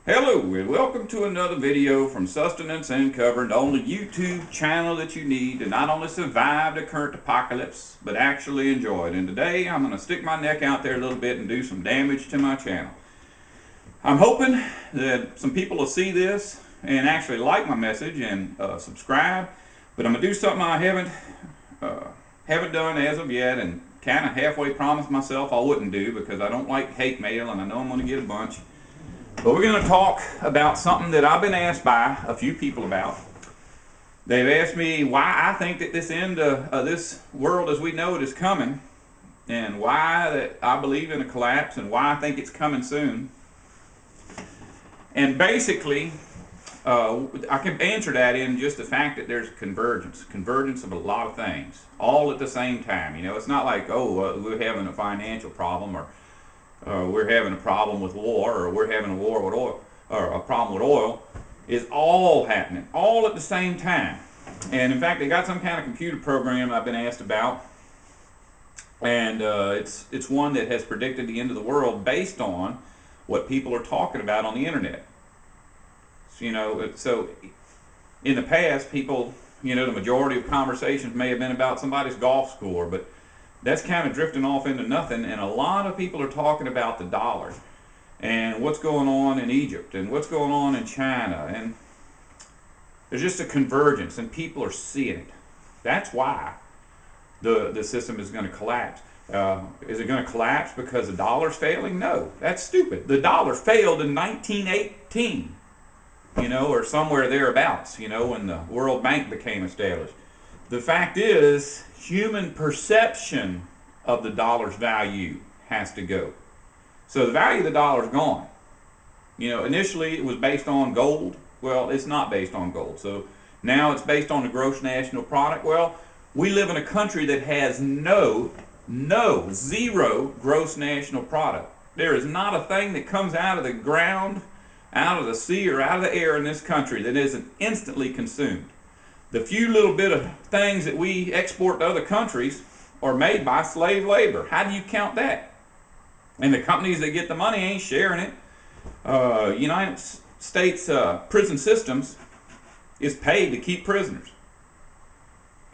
Hello and welcome to another video from Sustenance Uncovered, the only YouTube channel that you need to not only survive the current apocalypse, but actually enjoy it. And today I'm going to stick my neck out there a little bit and do some damage to my channel. I'm hoping that some people will see this and actually like my message and subscribe, but I'm going to do something I haven't done as of yet and kind of halfway promised myself I wouldn't do because I don't like hate mail and I know I'm going to get a bunch. But we're going to talk about something that I've been asked by a few people about. They've asked me why I think that this end of this world as we know it is coming, and why that I believe in a collapse, and why I think it's coming soon. And basically, I can answer that in just the fact that there's convergence of a lot of things, all at the same time. You know, it's not like, we're having a financial problem, or we're having a problem with war, or we're having a war with oil, or a problem with oil. It's all happening, all at the same time. And in fact, they got some kind of computer program I've been asked about, and it's one that has predicted the end of the world based on what people are talking about on the internet. So in the past, people, the majority of conversations may have been about somebody's golf score, but that's kind of drifting off into nothing, and a lot of people are talking about the dollar and what's going on in Egypt and what's going on in China, and there's just a convergence and people are seeing it. That's why the system is going to collapse. Is it going to collapse because the dollar's failing? No, that's stupid. The dollar failed in 1918, or somewhere thereabouts, when the World Bank became established. The fact is, human perception of the dollar's value has to go. So the value of the dollar is gone. Initially it was based on gold. Well, it's not based on gold. So now it's based on the gross national product. Well, we live in a country that has zero gross national product. There is not a thing that comes out of the ground, out of the sea, or out of the air in this country that isn't instantly consumed. The few little bit of things that we export to other countries are made by slave labor. How do you count that? And the companies that get the money ain't sharing it. United States prison systems is paid to keep prisoners.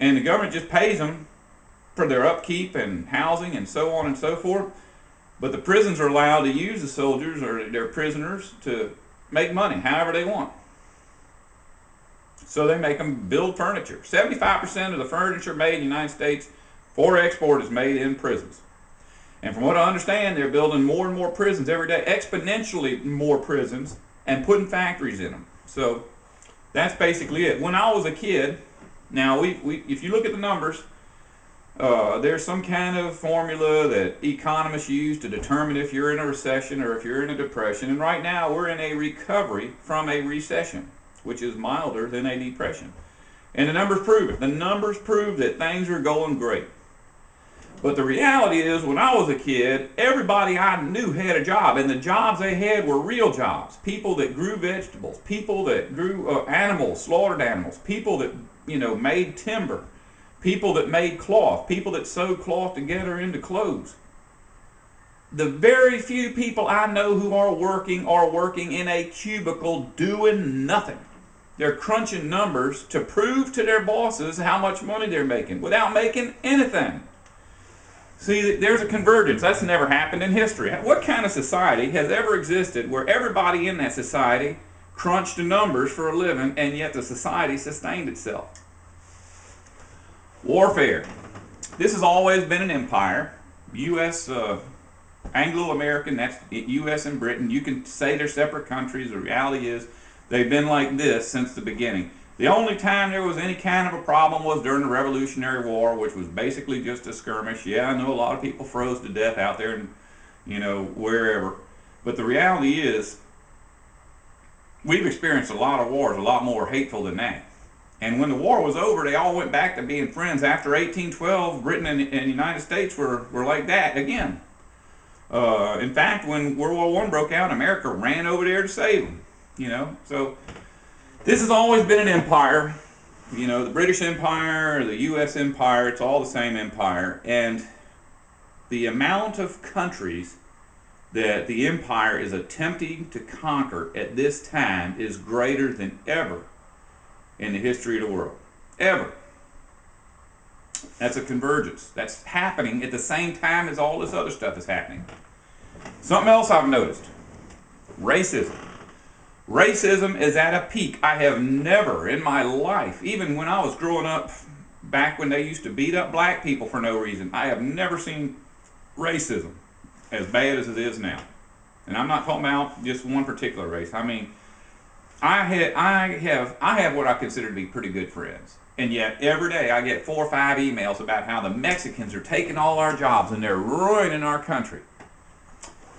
And the government just pays them for their upkeep and housing and so on and so forth. But the prisons are allowed to use the soldiers or their prisoners to make money however they want. So they make them build furniture. 75% of the furniture made in the United States for export is made in prisons. And from what I understand, they're building more and more prisons every day, exponentially more prisons, and putting factories in them. So that's basically it. When I was a kid, now if you look at the numbers, there's some kind of formula that economists use to determine if you're in a recession or if you're in a depression. And right now we're in a recovery from a recession, which is milder than a depression. And the numbers prove it. The numbers prove that things are going great. But the reality is, when I was a kid, everybody I knew had a job, and the jobs they had were real jobs. People that grew vegetables, people that grew animals, slaughtered animals, people that, made timber, people that made cloth, people that sewed cloth together into clothes. The very few people I know who are working in a cubicle doing nothing. They're crunching numbers to prove to their bosses how much money they're making without making anything. See, there's a convergence. That's never happened in history. What kind of society has ever existed where everybody in that society crunched the numbers for a living and yet the society sustained itself? Warfare. This has always been an empire. U.S. Anglo-American, that's U.S. and Britain. You can say they're separate countries. The reality is they've been like this since the beginning. The only time there was any kind of a problem was during the Revolutionary War, which was basically just a skirmish. Yeah, I know a lot of people froze to death out there and, wherever. But the reality is we've experienced a lot of wars, a lot more hateful than that. And when the war was over, they all went back to being friends. After 1812, Britain and the United States were like that again. In fact, when World War I broke out, America ran over there to save them. So this has always been an empire. The British Empire, the U.S. Empire, it's all the same empire. And the amount of countries that the empire is attempting to conquer at this time is greater than ever in the history of the world. Ever. That's a convergence. That's happening at the same time as all this other stuff is happening. Something else I've noticed. Racism. Racism is at a peak. I have never in my life, even when I was growing up, back when they used to beat up black people for no reason, I have never seen racism as bad as it is now. And I'm not talking about just one particular race. I mean, I have what I consider to be pretty good friends. And yet every day I get 4 or 5 emails about how the Mexicans are taking all our jobs and they're ruining our country.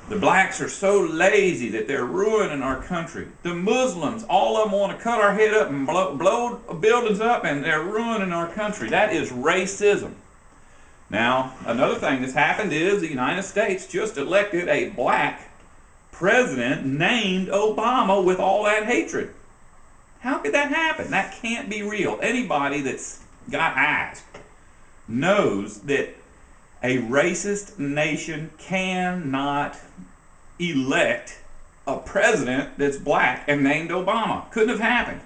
The blacks are so lazy that they're ruining our country. The Muslims, all of them want to cut our head up and blow buildings up, and they're ruining our country. That is racism. Now, another thing that's happened is the United States just elected a black president named Obama with all that hatred. How could that happen? That can't be real. Anybody that's got eyes knows that a racist nation cannot elect a president that's black and named Obama. Couldn't have happened.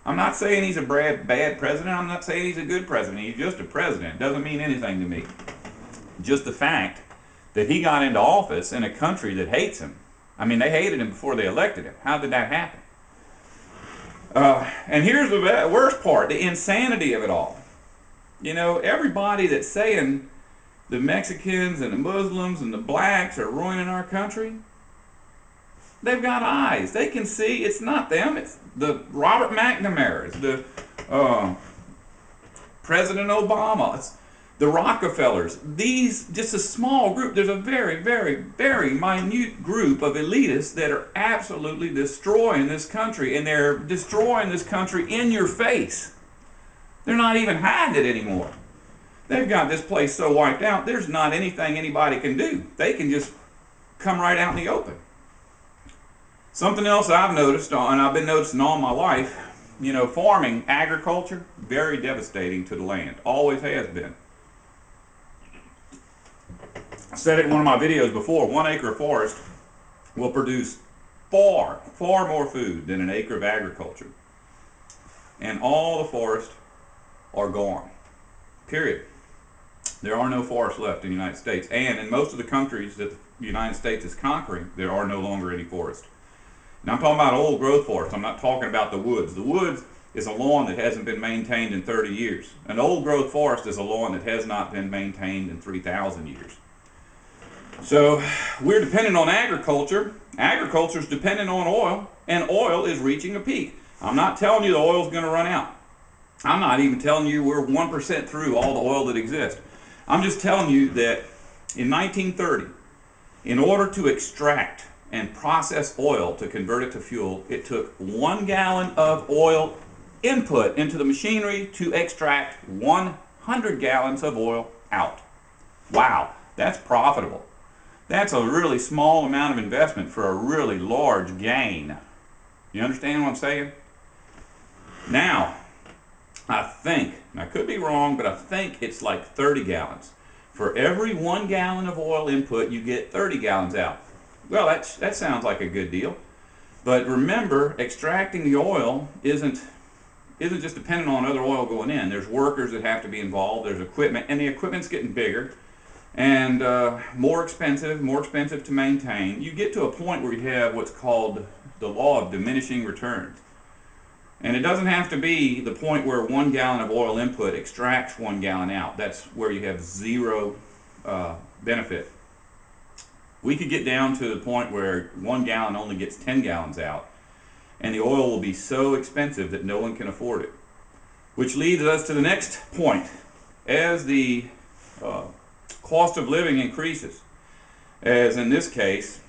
I'm not saying he's a bad president. I'm not saying he's a good president. He's just a president. Doesn't mean anything to me. Just the fact that he got into office in a country that hates him. I mean, they hated him before they elected him. How did that happen? And here's the worst part, the insanity of it all. You know, everybody that's saying the Mexicans and the Muslims and the blacks are ruining our country, they've got eyes. They can see it's not them. It's the Robert McNamara's, the President Obama, it's the Rockefellers. These, just a small group. There's a very, very, very minute group of elitists that are absolutely destroying this country, and they're destroying this country in your face. They're not even hiding it anymore. They've got this place so wiped out, there's not anything anybody can do. They can just come right out in the open. Something else I've noticed, and I've been noticing all my life, you know, farming, agriculture, very devastating to the land. Always has been. I said it in one of my videos before, 1 acre of forest will produce far, far more food than an acre of agriculture. And all the forests are gone. Period. There are no forests left in the United States. And in most of the countries that the United States is conquering, there are no longer any forests. Now I'm talking about old growth forests. I'm not talking about the woods. The woods is a lawn that hasn't been maintained in 30 years. An old growth forest is a lawn that has not been maintained in 3,000 years. So we're dependent on agriculture. Agriculture is dependent on oil, and oil is reaching a peak. I'm not telling you the oil is going to run out. I'm not even telling you we're 1% through all the oil that exists. I'm just telling you that in 1930, in order to extract and process oil to convert it to fuel, it took 1 gallon of oil input into the machinery to extract 100 gallons of oil out. Wow, that's profitable. That's a really small amount of investment for a really large gain. You understand what I'm saying? Now, I think, and I could be wrong, but I think it's like 30 gallons. For every 1 gallon of oil input, you get 30 gallons out. Well, that sounds like a good deal. But remember, extracting the oil isn't just dependent on other oil going in. There's workers that have to be involved. There's equipment, and the equipment's getting bigger and more expensive to maintain. You get to a point where you have what's called the law of diminishing returns. And it doesn't have to be the point where 1 gallon of oil input extracts 1 gallon out. That's where you have zero benefit. We could get down to the point where 1 gallon only gets 10 gallons out, and the oil will be so expensive that no one can afford it. Which leads us to the next point. As the cost of living increases, as in this case,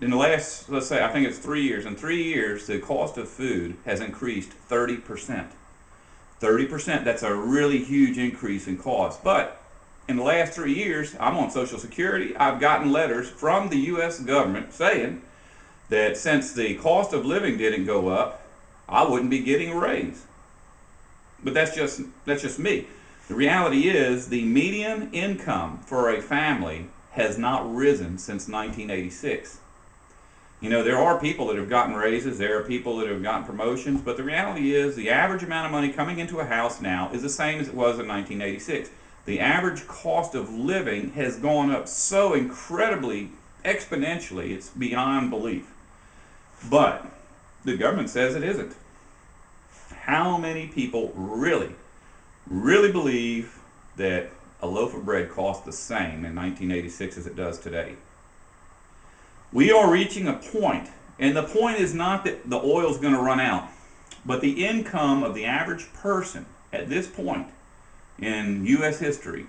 in the last, let's say, I think it's 3 years. In 3 years, the cost of food has increased 30%. 30%, that's a really huge increase in cost. But in the last 3 years, I'm on Social Security. I've gotten letters from the U.S. government saying that since the cost of living didn't go up, I wouldn't be getting a raise. But that's just me. The reality is the median income for a family has not risen since 1986. You know, there are people that have gotten raises, there are people that have gotten promotions, but the reality is the average amount of money coming into a house now is the same as it was in 1986. The average cost of living has gone up so incredibly exponentially, it's beyond belief. But the government says it isn't. How many people really believe that a loaf of bread cost the same in 1986 as it does today? We are reaching a point, and the point is not that the oil is going to run out, but the income of the average person at this point in U.S. history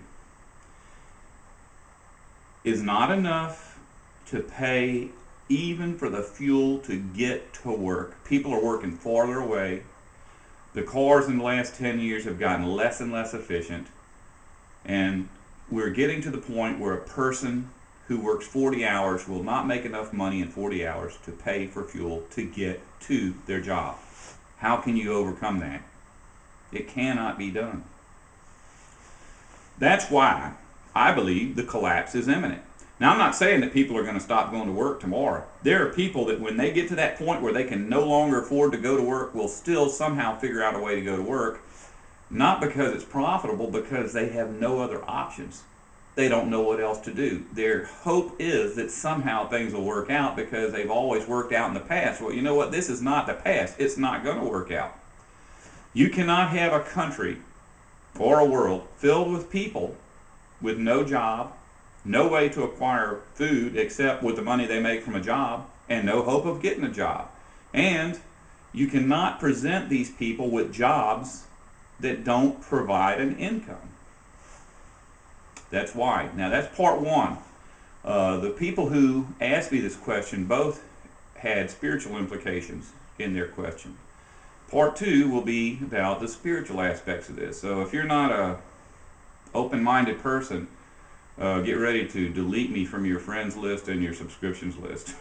is not enough to pay even for the fuel to get to work. People are working farther away. The cars in the last 10 years have gotten less and less efficient, and we're getting to the point where a person who works 40 hours will not make enough money in 40 hours to pay for fuel to get to their job. How can you overcome that? It cannot be done. That's why I believe the collapse is imminent. Now, I'm not saying that people are going to stop going to work tomorrow. There are people that when they get to that point where they can no longer afford to go to work will still somehow figure out a way to go to work, not because it's profitable, because they have no other options. They don't know what else to do. Their hope is that somehow things will work out because they've always worked out in the past. Well, you know what? This is not the past. It's not going to work out. You cannot have a country or a world filled with people with no job, no way to acquire food except with the money they make from a job, and no hope of getting a job. And you cannot present these people with jobs that don't provide an income. That's why. Now, that's part one. The people who asked me this question both had spiritual implications in their question. Part two will be about the spiritual aspects of this. So if you're not a open-minded person, get ready to delete me from your friends list and your subscriptions list.